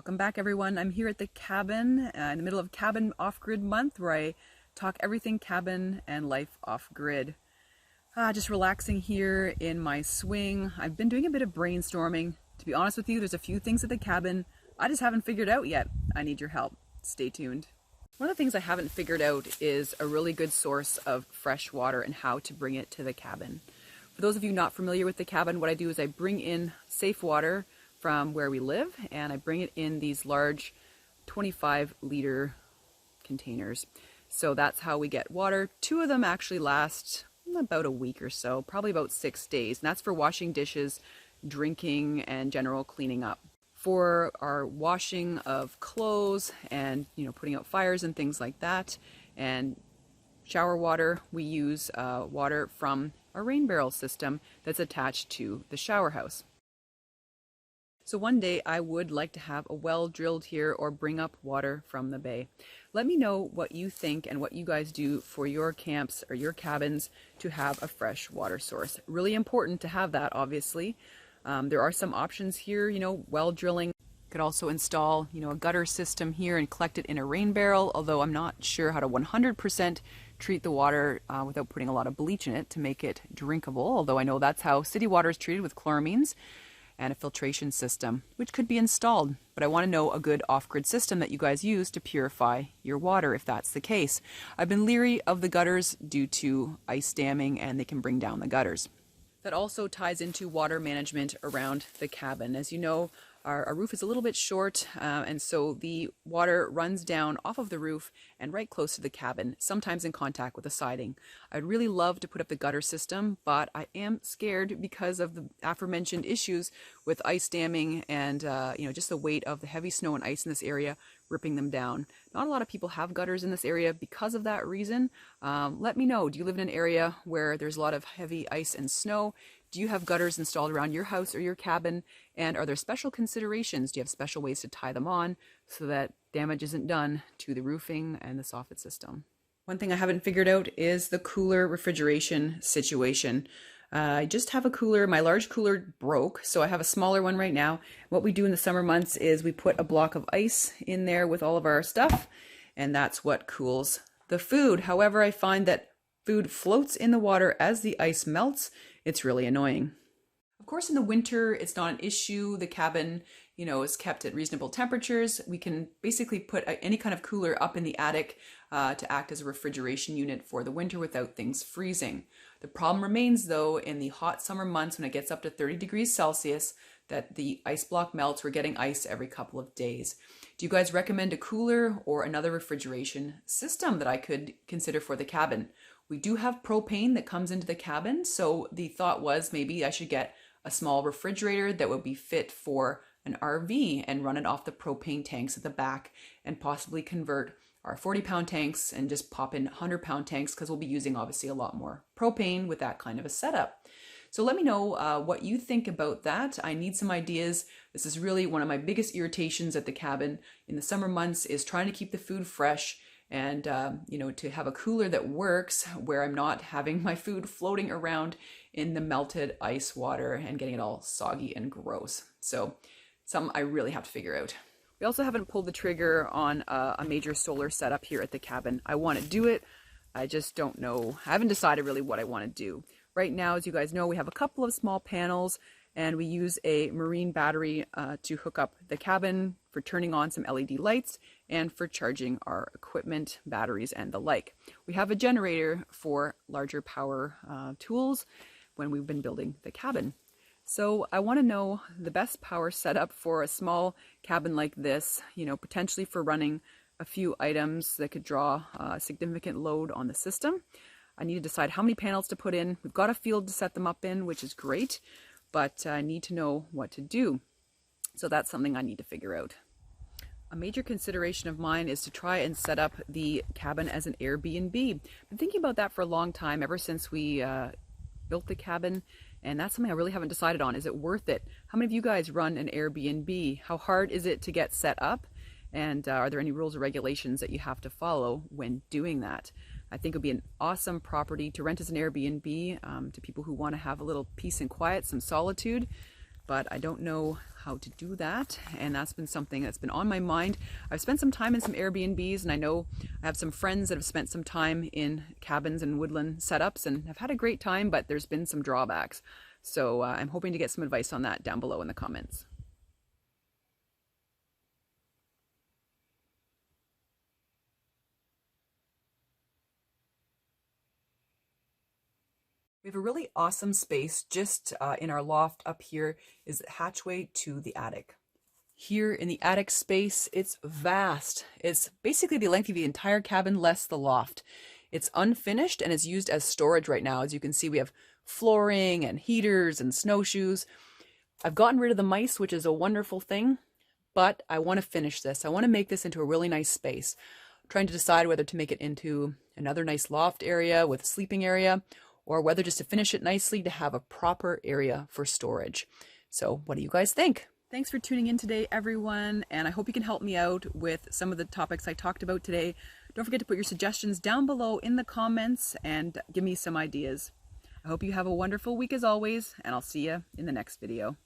Welcome back, everyone. I'm here at the cabin in the middle of Cabin Off-Grid Month, where I talk everything cabin and life off-grid. Just relaxing here in my swing. I've been doing a bit of brainstorming. To be honest with you, there's a few things at the cabin I just haven't figured out yet. I need your help. Stay tuned. One of the things I haven't figured out is a really good source of fresh water and how to bring it to the cabin. For those of you not familiar with the cabin, what I do is I bring in safe water from where we live, and I bring it in these large 25-liter containers. So that's how we get water. 2 of them actually last about a week or so, probably about 6 days. And that's for washing dishes, drinking, and general cleaning up. For our washing of clothes and putting out fires and things like that, and shower water, we use water from a rain barrel system that's attached to the shower house. So one day I would like to have a well drilled here or bring up water from the bay. Let me know what you think and what you guys do for your camps or your cabins to have a fresh water source. Really important to have that, obviously. There are some options here, well drilling. Could also install, a gutter system here and collect it in a rain barrel, although I'm not sure how to 100% treat the water without putting a lot of bleach in it to make it drinkable, although I know that's how city water is treated with chloramines, and a filtration system, which could be installed. But I want to know a good off-grid system that you guys use to purify your water if that's the case. I've been leery of the gutters due to ice damming, and they can bring down the gutters. That also ties into water management around the cabin. As you know, our roof is a little bit short, and so the water runs down off of the roof and right close to the cabin, sometimes in contact with the siding. I'd really love to put up the gutter system, but I am scared because of the aforementioned issues with ice damming and just the weight of the heavy snow and ice in this area ripping them down. Not a lot of people have gutters in this area because of that reason. Let me know, do you live in an area where there's a lot of heavy ice and snow? Do you have gutters installed around your house or your cabin? And are there special considerations? Do you have special ways to tie them on so that damage isn't done to the roofing and the soffit system? One thing I haven't figured out is the cooler refrigeration situation. I just have a cooler. My large cooler broke, so I have a smaller one right now. What we do in the summer months is we put a block of ice in there with all of our stuff, and that's what cools the food. However, I find that food floats in the water as the ice melts. It's really annoying. Of course, in the winter, it's not an issue. The cabin, is kept at reasonable temperatures. We can basically put any kind of cooler up in the attic to act as a refrigeration unit for the winter without things freezing. The problem remains, though, in the hot summer months when it gets up to 30 degrees Celsius, that the ice block melts. We're getting ice every couple of days. Do you guys recommend a cooler or another refrigeration system that I could consider for the cabin? We do have propane that comes into the cabin, so the thought was maybe I should get a small refrigerator that would be fit for an RV and run it off the propane tanks at the back, and possibly convert our 40-pound tanks and just pop in 100-pound tanks, because we'll be using obviously a lot more propane with that kind of a setup. So let me know what you think about that. I need some ideas. This is really one of my biggest irritations at the cabin in the summer months, is trying to keep the food fresh and to have a cooler that works where I'm not having my food floating around in the melted ice water and getting it all soggy and gross. So something I really have to figure out. We also haven't pulled the trigger on a major solar setup here at the cabin. I want to do it. I just don't know. I haven't decided really what I want to do. Right now, as you guys know, we have a couple of small panels, and we use a marine battery to hook up the cabin for turning on some LED lights and for charging our equipment, batteries, and the like. We have a generator for larger power tools when we've been building the cabin. So I want to know the best power setup for a small cabin like this, potentially for running a few items that could draw a significant load on the system. I need to decide how many panels to put in. We've got a field to set them up in, which is great, but I need to know what to do. So that's something I need to figure out. A major consideration of mine is to try and set up the cabin as an Airbnb. I've been thinking about that for a long time, ever since we built the cabin, and that's something I really haven't decided on. Is it worth it? How many of you guys run an Airbnb? How hard is it to get set up? And are there any rules or regulations that you have to follow when doing that? I think it would be an awesome property to rent as an Airbnb to people who want to have a little peace and quiet, some solitude. but I don't know how to do that, and that's been something that's been on my mind. I've spent some time in some Airbnbs, and I know I have some friends that have spent some time in cabins and woodland setups and have had a great time, but there's been some drawbacks. So I'm hoping to get some advice on that down below in the comments. We have a really awesome space just in our loft. Up here is the hatchway to the attic. Here in the attic space, it's vast. It's basically the length of the entire cabin less the loft. It's unfinished and is used as storage right now. As you can see, we have flooring and heaters and snowshoes. I've gotten rid of the mice, which is a wonderful thing, but I want to finish this. I want to make this into a really nice space. I'm trying to decide whether to make it into another nice loft area with a sleeping area, or whether just to finish it nicely to have a proper area for storage. So what do you guys think? Thanks for tuning in today, everyone, and I hope you can help me out with some of the topics I talked about today. Don't forget to put your suggestions down below in the comments and give me some ideas. I hope you have a wonderful week as always, and I'll see you in the next video.